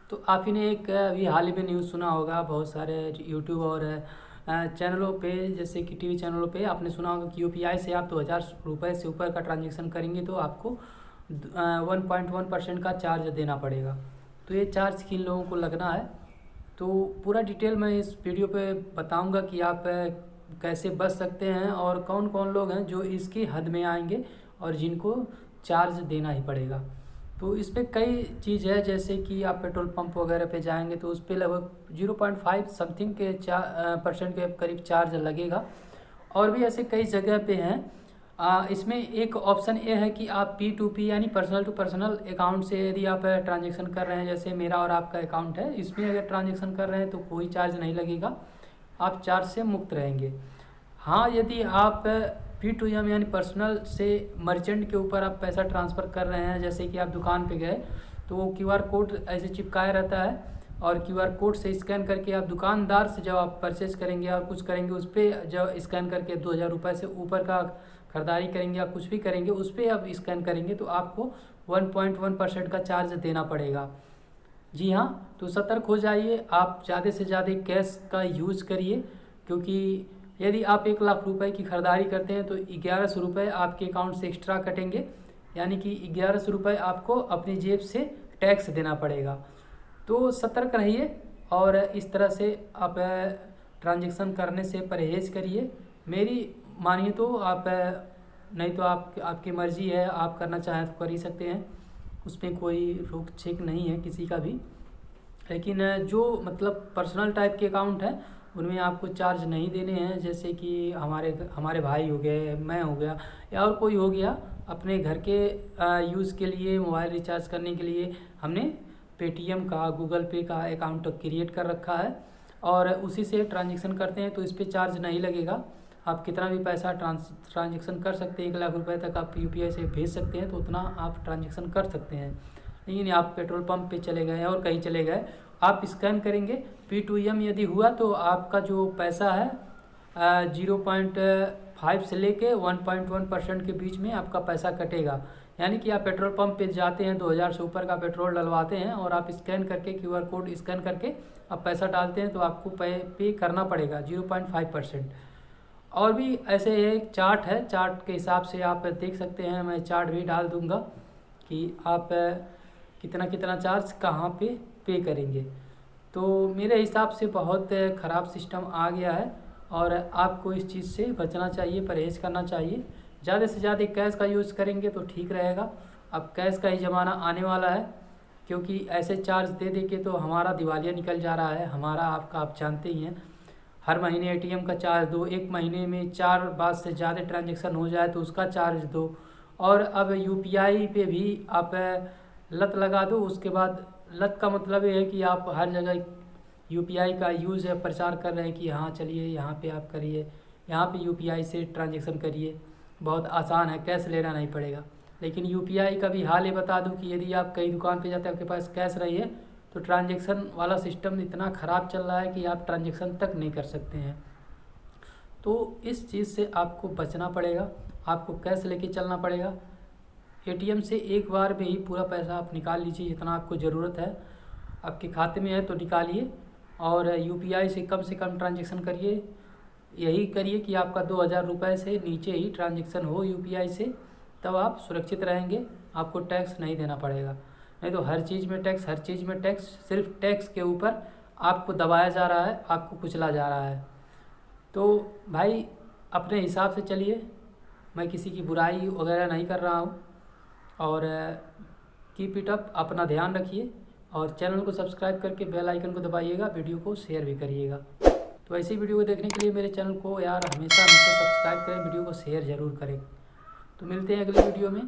तो आप ही ने एक अभी हाल ही में न्यूज़ सुना होगा, बहुत सारे यूट्यूब और चैनलों पे, जैसे कि टीवी चैनलों पे आपने सुना होगा कि यूपीआई से आप 2000 रुपये से ऊपर का ट्रांजेक्शन करेंगे तो आपको 1.1% का चार्ज देना पड़ेगा। तो ये चार्ज किन लोगों को लगना है, तो पूरा डिटेल मैं इस वीडियो पे बताऊंगा कि आप कैसे बच सकते हैं और कौन कौन लोग हैं जो इसकी हद में आएंगे और जिनको चार्ज देना ही पड़ेगा। तो इस पर कई चीज़ है, जैसे कि आप पेट्रोल पंप वगैरह पे जाएंगे तो उस पर लगभग 0.5 समथिंग के % के करीब चार्ज लगेगा। और भी ऐसे कई जगह पे हैं। इसमें एक ऑप्शन ये है कि आप P2P यानी पर्सनल टू पर्सनल अकाउंट से यदि आप ट्रांजेक्शन कर रहे हैं, जैसे मेरा और आपका अकाउंट है, इसमें अगर ट्रांजेक्शन कर रहे हैं तो कोई चार्ज नहीं लगेगा, आप चार्ज से मुक्त रहेंगे। हाँ, यदि आप P2M यानी पर्सनल से मर्चेंट के ऊपर आप पैसा ट्रांसफ़र कर रहे हैं, जैसे कि आप दुकान पे गए तो वो QR कोड ऐसे चिपकाया रहता है और QR कोड से स्कैन करके आप दुकानदार से जब आप परचेज करेंगे और कुछ करेंगे, उस पर जब स्कैन करके 2000 रुपये से ऊपर का खरीदारी करेंगे या कुछ भी करेंगे, उस पर आप स्कैन करेंगे तो आपको 1.1% का चार्ज देना पड़ेगा। जी हाँ, तो सतर्क हो जाइए, आप ज़्यादा से ज़्यादा कैश का यूज़ करिए, क्योंकि यदि आप 1 लाख रुपए की खरीदारी करते हैं तो 1100 रुपये आपके अकाउंट से एक्स्ट्रा कटेंगे, यानी कि 1100 रुपये आपको अपनी जेब से टैक्स देना पड़ेगा। तो सतर्क रहिए और इस तरह से आप ट्रांजेक्शन करने से परहेज़ करिए। मेरी मानिए तो आप, नहीं तो आपकी मर्ज़ी है, आप करना चाहें तो कर ही सकते हैं, उसमें कोई रोक छेक नहीं है किसी का भी। लेकिन जो मतलब पर्सनल टाइप के अकाउंट है उनमें आपको चार्ज नहीं देने हैं, जैसे कि हमारे भाई हो गए, मैं हो गया या और कोई हो गया, अपने घर के यूज़ के लिए, मोबाइल रिचार्ज करने के लिए हमने पेटीएम का, गूगल पे का अकाउंट क्रिएट कर रखा है और उसी से ट्रांजेक्शन करते हैं, तो इस पर चार्ज नहीं लगेगा। आप कितना भी पैसा ट्रांजेक्शन कर सकते हैं, 1 लाख रुपए तक आप यूपीआई से भेज सकते हैं, तो उतना आप ट्रांजेक्शन कर सकते हैं। लेकिन आप पेट्रोल पंप पे चले गए और कहीं चले गए, आप स्कैन करेंगे, P2M यदि हुआ तो आपका जो पैसा है 0.5 से लेके 1.1% के बीच में आपका पैसा कटेगा। यानी कि आप पेट्रोल पंप पे जाते हैं, 2000 से ऊपर का पेट्रोल डलवाते हैं और आप स्कैन करके, QR कोड स्कैन करके आप पैसा डालते हैं, तो आपको पे करना पड़ेगा 0.5%। और भी ऐसे एक चार्ट है, चार्ट के हिसाब से आप देख सकते हैं, मैं चार्ट भी डाल दूंगा कि आप कितना कितना चार्ज कहाँ पे करेंगे। तो मेरे हिसाब से बहुत ख़राब सिस्टम आ गया है और आपको इस चीज़ से बचना चाहिए, परहेज़ करना चाहिए। ज़्यादा से ज़्यादा कैश का यूज़ करेंगे तो ठीक रहेगा। अब कैश का ही ज़माना आने वाला है, क्योंकि ऐसे चार्ज दे दे के तो हमारा दिवालिया निकल जा रहा है, हमारा आपका, आप जानते ही हैं। हर महीने ATM का चार्ज दो, एक महीने में 4 बार से ज़्यादा ट्रांजेक्शन हो जाए तो उसका चार्ज दो, और अब UPI पे भी आप लत लगा दो। उसके बाद लत का मतलब ये है कि आप हर जगह UPI का यूज़ है, प्रचार कर रहे हैं कि हाँ चलिए यहाँ पे आप करिए, यहाँ पे UPI से ट्रांजेक्शन करिए, बहुत आसान है, कैश लेना नहीं पड़ेगा। लेकिन UPI का भी हाल ये बता दूं कि यदि आप कहीं दुकान पे जाते हैं, आपके पास कैश रही है, तो ट्रांजेक्शन वाला सिस्टम इतना ख़राब चल रहा है कि आप ट्रांजेक्शन तक नहीं कर सकते हैं। तो इस चीज़ से आपको बचना पड़ेगा, आपको कैश लेके चलना पड़ेगा। ATM से एक बार में ही पूरा पैसा आप निकाल लीजिए, जितना आपको ज़रूरत है, आपके खाते में है तो निकालिए, और UPI से कम ट्रांजेक्शन करिए। यही करिए कि आपका 2000 रुपये से नीचे ही ट्रांजेक्शन हो UPI से, तब आप सुरक्षित रहेंगे, आपको टैक्स नहीं देना पड़ेगा। नहीं तो हर चीज़ में टैक्स, हर चीज़ में टैक्स, सिर्फ टैक्स के ऊपर आपको दबाया जा रहा है, आपको कुचला जा रहा है। तो भाई अपने हिसाब से चलिए, मैं किसी की बुराई वगैरह नहीं कर रहा हूँ। और कीप इट अप, अपना ध्यान रखिए और चैनल को सब्सक्राइब करके बेल आइकन को दबाइएगा, वीडियो को शेयर भी करिएगा। तो ऐसी वीडियो को देखने के लिए मेरे चैनल को यार हमेशा सब्सक्राइब करें, वीडियो को शेयर ज़रूर करें। तो मिलते हैं अगली वीडियो में।